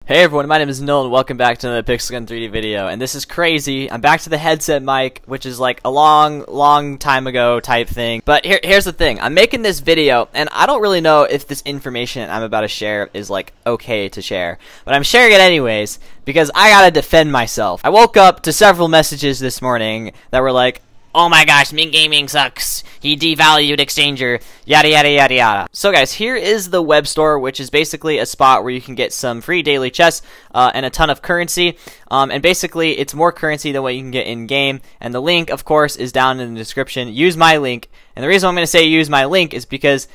Hey everyone, my name is Noel and welcome back to another Pixel 3D video, and this is crazy. I'm back to the headset mic, which is like a long time ago type thing. But here's the thing, I'm making this video, and I don't really know if this information I'm about to share is like okay to share. But I'm sharing it anyways, because I gotta defend myself. I woke up to several messages this morning that were like, "Oh my gosh, Mint Gaming sucks. He devalued Exchanger, yada yada yada yada." So guys, here is the web store, which is basically a spot where you can get some free daily chests and a ton of currency. And basically, it's more currency than what you can get in game. And the link, of course, is down in the description. Use my link. And the reason I'm going to say use my link is because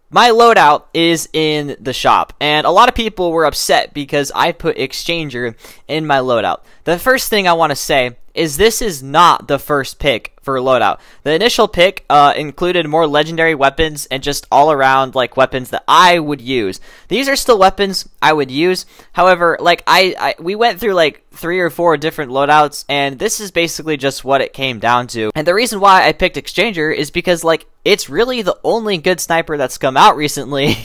my loadout is in the shop, and a lot of people were upset because I put Exchanger in my loadout. The first thing I want to say is this is not the first pick for loadout. The initial pick included more legendary weapons and just all around like weapons that I would use. These are still weapons I would use. However, like we went through like 3 or 4 different loadouts, and this is basically just what it came down to. And the reason why I picked Exchanger is because like it's really the only good sniper that's come out recently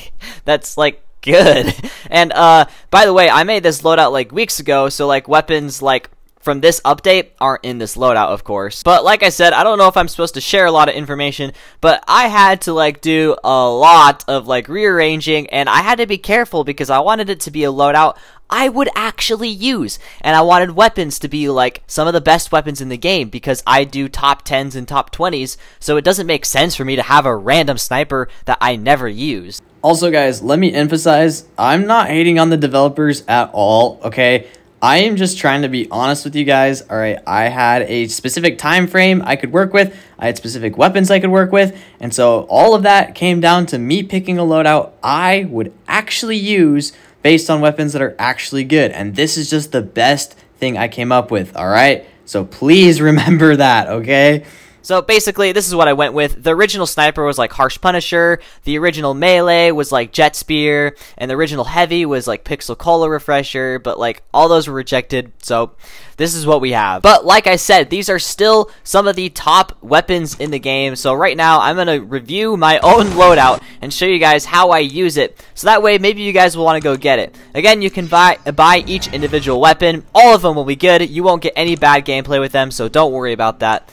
that's like good. And by the way, I made this loadout like weeks ago, so like weapons like from this update aren't in this loadout, of course. But like I said, I don't know if I'm supposed to share a lot of information, but I had to like do a lot of like rearranging, and I had to be careful because I wanted it to be a loadout I would actually use, and I wanted weapons to be like some of the best weapons in the game because I do top 10s and top 20s, so it doesn't make sense for me to have a random sniper that I never use. Also guys, let me emphasize, I'm not hating on the developers at all, okay? I am just trying to be honest with you guys. Alright, I had a specific time frame I could work with, I had specific weapons I could work with, and so all of that came down to me picking a loadout I would actually use based on weapons that are actually good, and this is just the best thing I came up with, alright? So please remember that, okay? So basically, this is what I went with. The original sniper was like Harsh Punisher, the original melee was like Jet Spear, and the original heavy was like Pixel Cola Refresher, but like all those were rejected, so this is what we have. But like I said, these are still some of the top weapons in the game, so right now I'm going to review my own loadout and show you guys how I use it, so that way maybe you guys will want to go get it. Again, you can buy each individual weapon. All of them will be good. You won't get any bad gameplay with them, so don't worry about that.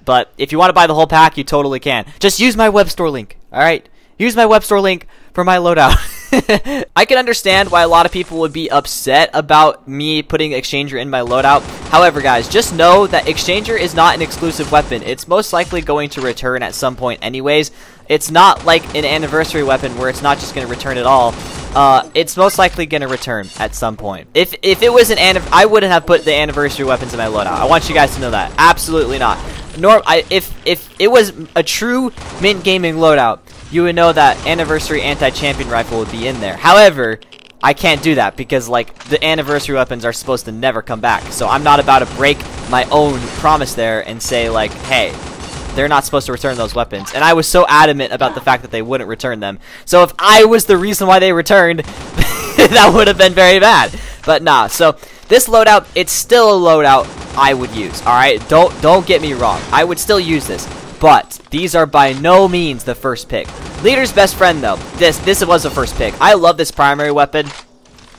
But if you want to buy the whole pack, you totally can. Just use my web store link, alright? Use my web store link for my loadout. I can understand why a lot of people would be upset about me putting Exchanger in my loadout. However, guys, just know that Exchanger is not an exclusive weapon. It's most likely going to return at some point anyways. It's not like an anniversary weapon where it's not just going to return at all. It's most likely going to return at some point. If it was an I wouldn't have put the anniversary weapons in my loadout. I want you guys to know that. Absolutely not. If it was a true Mint Gaming loadout, you would know that anniversary anti-champion rifle would be in there. However, I can't do that because like the anniversary weapons are supposed to never come back. So I'm not about to break my own promise there and say like, hey, they're not supposed to return those weapons. And I was so adamant about the fact that they wouldn't return them. So if I was the reason why they returned, that would have been very bad. But nah, so this loadout, it's still a loadout I would use, alright? Don't get me wrong. I would still use this. But these are by no means the first pick. Leader's best friend, though. This was the first pick. I love this primary weapon.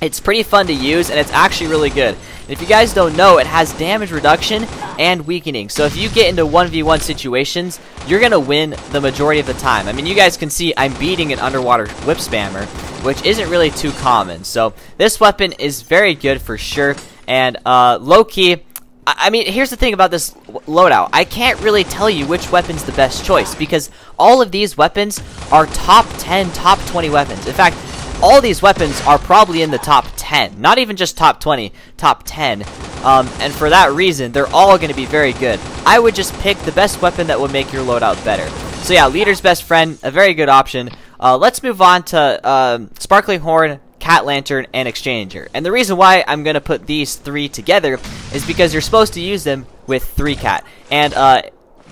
It's pretty fun to use, and it's actually really good. And if you guys don't know, it has damage reduction and weakening. So if you get into 1v1 situations, you're going to win the majority of the time. I mean, you guys can see I'm beating an underwater whip spammer, which isn't really too common. So this weapon is very good for sure. And low-key, I mean, here's the thing about this loadout. I can't really tell you which weapon's the best choice because all of these weapons are top 10, top 20 weapons. In fact, all these weapons are probably in the top 10. Not even just top 20, top 10. And for that reason, they're all going to be very good. I would just pick the best weapon that would make your loadout better. So yeah, Leader's best friend, a very good option. Let's move on to Sparkling Horn, Cat Lantern, and Exchanger. And the reason why I'm going to put these 3 together is because you're supposed to use them with 3 cat. And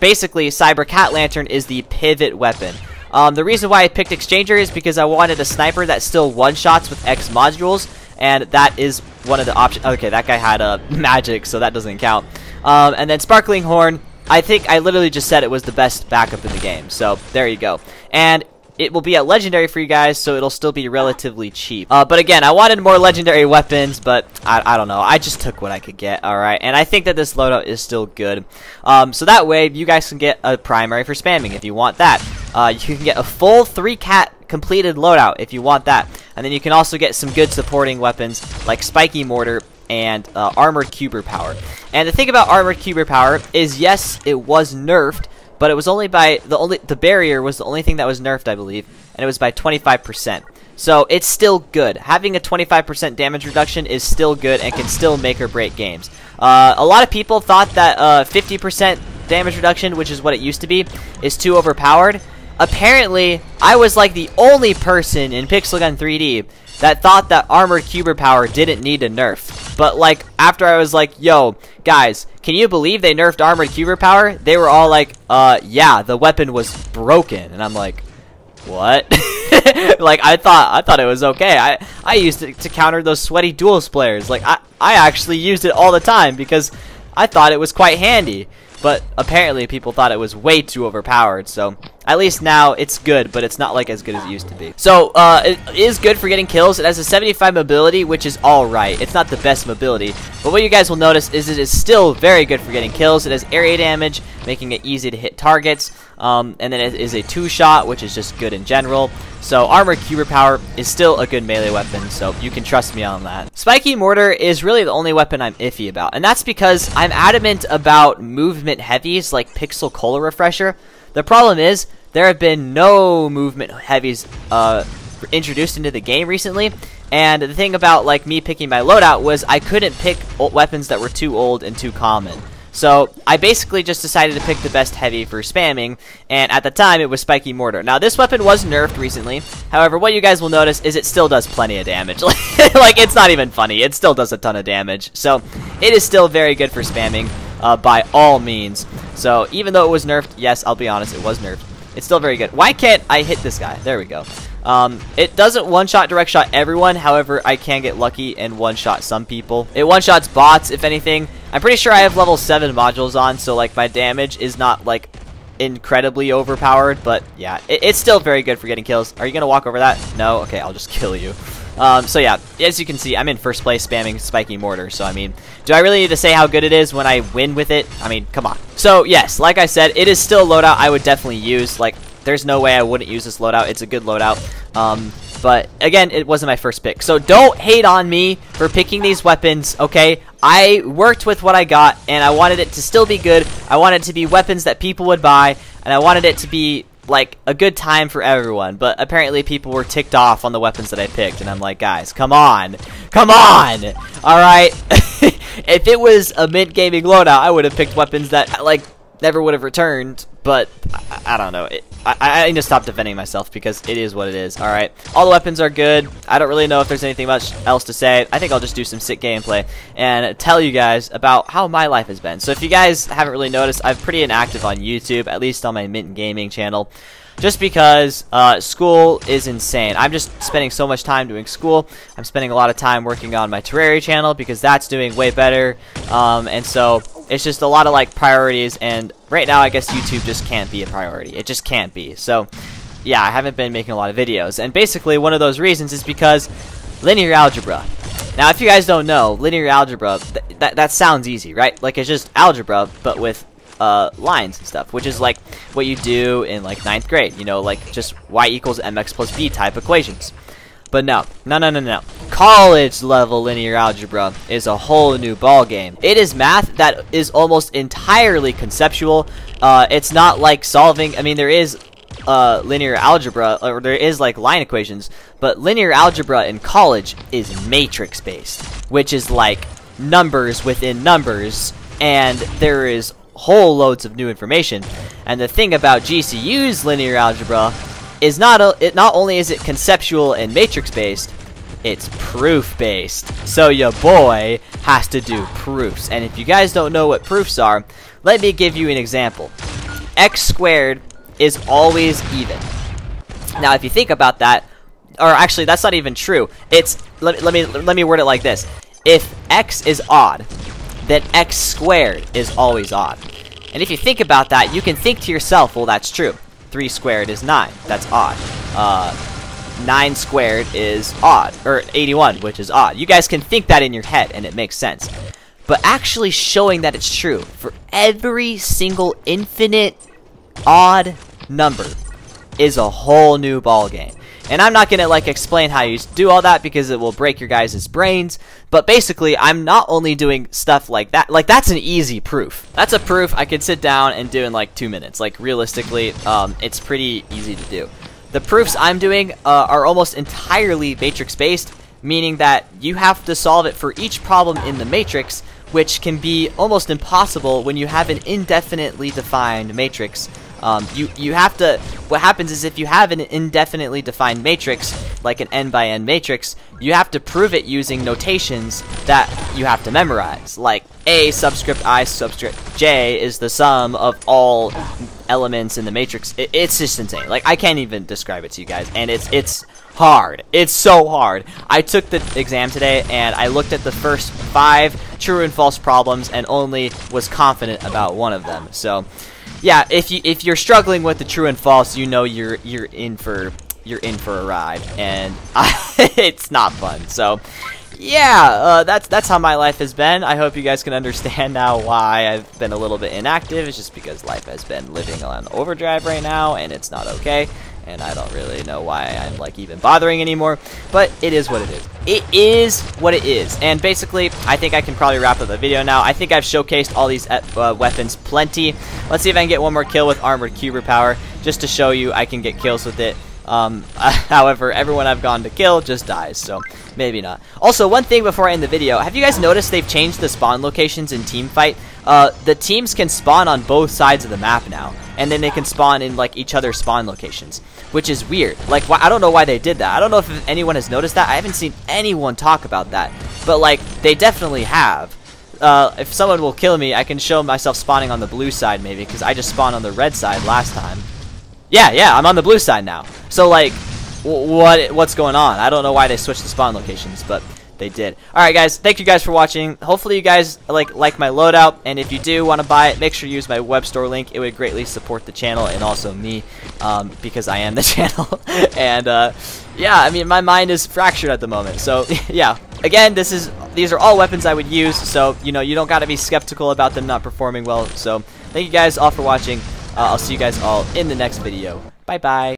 basically, Cyber Cat Lantern is the pivot weapon. The reason why I picked Exchanger is because I wanted a sniper that still one-shots with X modules, and that is one of the options. Okay, that guy had magic, so that doesn't count. And then Sparkling Horn, I think I literally just said it was the best backup in the game, so there you go. And it will be at legendary for you guys, so it'll still be relatively cheap. But again, I wanted more legendary weapons, but I don't know. I just took what I could get, alright? And I think that this loadout is still good. So that way, you guys can get a primary for spamming if you want that. You can get a full 3-cat completed loadout if you want that. And then you can also get some good supporting weapons like Spikey Mortar and Armored Cuber Power. And the thing about Armored Cuber Power is, yes, it was nerfed, but it was only by the barrier was the only thing that was nerfed, I believe, and it was by 25%. So it's still good. Having a 25% damage reduction is still good and can still make or break games. A lot of people thought that 50% damage reduction, which is what it used to be, is too overpowered. Apparently, I was like the only person in Pixel Gun 3D that thought that Armored Cuber Power didn't need a nerf. But like, after I was like, yo, guys, can you believe they nerfed Armored Cuber Power? They were all like, yeah, the weapon was broken. And I'm like, what? Like, I thought it was okay. I used it to counter those sweaty duels players. Like, I actually used it all the time because I thought it was quite handy. But apparently people thought it was way too overpowered, so at least now it's good, but it's not like as good as it used to be. So it is good for getting kills. It has a 75 mobility, which is alright. It's not the best mobility, but what you guys will notice is it is still very good for getting kills. It has area damage, making it easy to hit targets, and then it is a 2-shot, which is just good in general. So Armored Cuber Power is still a good melee weapon, so you can trust me on that. Spikey Mortar is really the only weapon I'm iffy about, and that's because I'm adamant about movement heavies like Pixel Cola Refresher. The problem is, there have been no movement heavies introduced into the game recently, and the thing about like me picking my loadout was I couldn't pick weapons that were too old and too common. So I basically just decided to pick the best heavy for spamming, and at the time it was Spikey Mortar. Now this weapon was nerfed recently, however what you guys will notice is it still does plenty of damage. Like, it's not even funny, it still does a ton of damage. So it is still very good for spamming by all means. So even though it was nerfed, yes, I'll be honest, it was nerfed. It's still very good. Why can't I hit this guy? There we go. It doesn't one-shot direct shot everyone, however, I can get lucky and one-shot some people. It one-shots bots, if anything. I'm pretty sure I have level 7 modules on, so like my damage is not like incredibly overpowered, but yeah, it's still very good for getting kills. Are you gonna walk over that? No? Okay, I'll just kill you. So yeah, as you can see, I'm in first place spamming Spikey Mortar, so I mean, do I really need to say how good it is when I win with it? I mean, come on. So yes, like I said, it is still a loadout I would definitely use. Like, there's no way I wouldn't use this loadout. It's a good loadout. But again, it wasn't my first pick. So don't hate on me for picking these weapons, okay? I worked with what I got, and I wanted it to still be good. I wanted it to be weapons that people would buy, and I wanted it to be like a good time for everyone. But apparently people were ticked off on the weapons that I picked, and I'm like, guys, come on. Come on! Alright? If it was a mint gaming loadout, I would have picked weapons that, like, never would have returned, but I don't know. I need to stop defending myself because it is what it is. Alright, all the weapons are good. I don't really know if there's anything much else to say. I think I'll just do some sick gameplay and tell you guys about how my life has been. So if you guys haven't really noticed, I'm pretty inactive on YouTube, at least on my Mint Gaming channel. Just because school is insane. I'm just spending so much time doing school. I'm spending a lot of time working on my Terraria channel because that's doing way better. And so it's just a lot of like priorities, and right now I guess YouTube just can't be a priority. It just can't be. So yeah, I haven't been making a lot of videos. And basically one of those reasons is because linear algebra. Now if you guys don't know, linear algebra, that sounds easy, right? Like it's just algebra, but with lines and stuff, which is like what you do in like 9th grade, you know, like just y equals mx plus b type equations. But no. College level linear algebra is a whole new ball game. It is math that is almost entirely conceptual. It's not like solving, I mean there is linear algebra, or there is like line equations, but linear algebra in college is matrix based, which is like numbers within numbers, and there is whole loads of new information. And the thing about GCU's linear algebra is not only is it conceptual and matrix based, it's proof based. So your boy has to do proofs. And if you guys don't know what proofs are, let me give you an example. X squared is always even. Now if you think about that, or actually that's not even true. It's let me word it like this. If x is odd, then x squared is always odd. And if you think about that, you can think to yourself, well, that's true. 3 squared is 9. That's odd. 9 squared is odd, or 81, which is odd. You guys can think that in your head, and it makes sense. But actually showing that it's true for every single infinite odd number is a whole new ball game. And I'm not gonna like explain how you do all that because it will break your guys' brains. But basically, I'm not only doing stuff like that. Like, that's an easy proof. That's a proof I could sit down and do in like 2 minutes. Like, realistically, it's pretty easy to do. The proofs I'm doing are almost entirely matrix based, meaning that you have to solve it for each problem in the matrix, which can be almost impossible when you have an indefinitely defined matrix. You have to, what happens is if you have an indefinitely defined matrix, like an n by n matrix, you have to prove it using notations that you have to memorize, like A subscript I subscript J is the sum of all elements in the matrix. It's just insane. Like, I can't even describe it to you guys, and it's hard. It's so hard. I took the exam today, and I looked at the first 5 true and false problems, and only was confident about one of them. So yeah, if you're struggling with the true and false, you know you're in for a ride, and it's not fun. So yeah, that's how my life has been. I hope you guys can understand now why I've been a little bit inactive. It's just because life has been living on overdrive right now, and it's not okay. And I don't really know why I'm like even bothering anymore, but it is what it is. It is what it is. And basically, I think I can probably wrap up the video now. I think I've showcased all these weapons plenty. Let's see if I can get one more kill with Armored Cuber Power, just to show you I can get kills with it. However, everyone I've gone to kill just dies, so maybe not. Also, one thing before I end the video, have you guys noticed they've changed the spawn locations in Teamfight? The teams can spawn on both sides of the map now, and then they can spawn in like each other's spawn locations, which is weird. Like, I don't know why they did that. I don't know if anyone has noticed that. I haven't seen anyone talk about that, but like, they definitely have. If someone will kill me, I can show myself spawning on the blue side maybe, because I just spawned on the red side last time. Yeah, I'm on the blue side now. So like, what's going on? I don't know why they switched the spawn locations, but they did. Alright guys, thank you guys for watching. Hopefully you guys like my loadout, and if you do want to buy it, make sure you use my web store link. It would greatly support the channel and also me, because I am the channel. And yeah, I mean, my mind is fractured at the moment. So yeah, again, these are all weapons I would use, so you know, you don't got to be skeptical about them not performing well. So thank you guys all for watching. I'll see you guys all in the next video. Bye bye.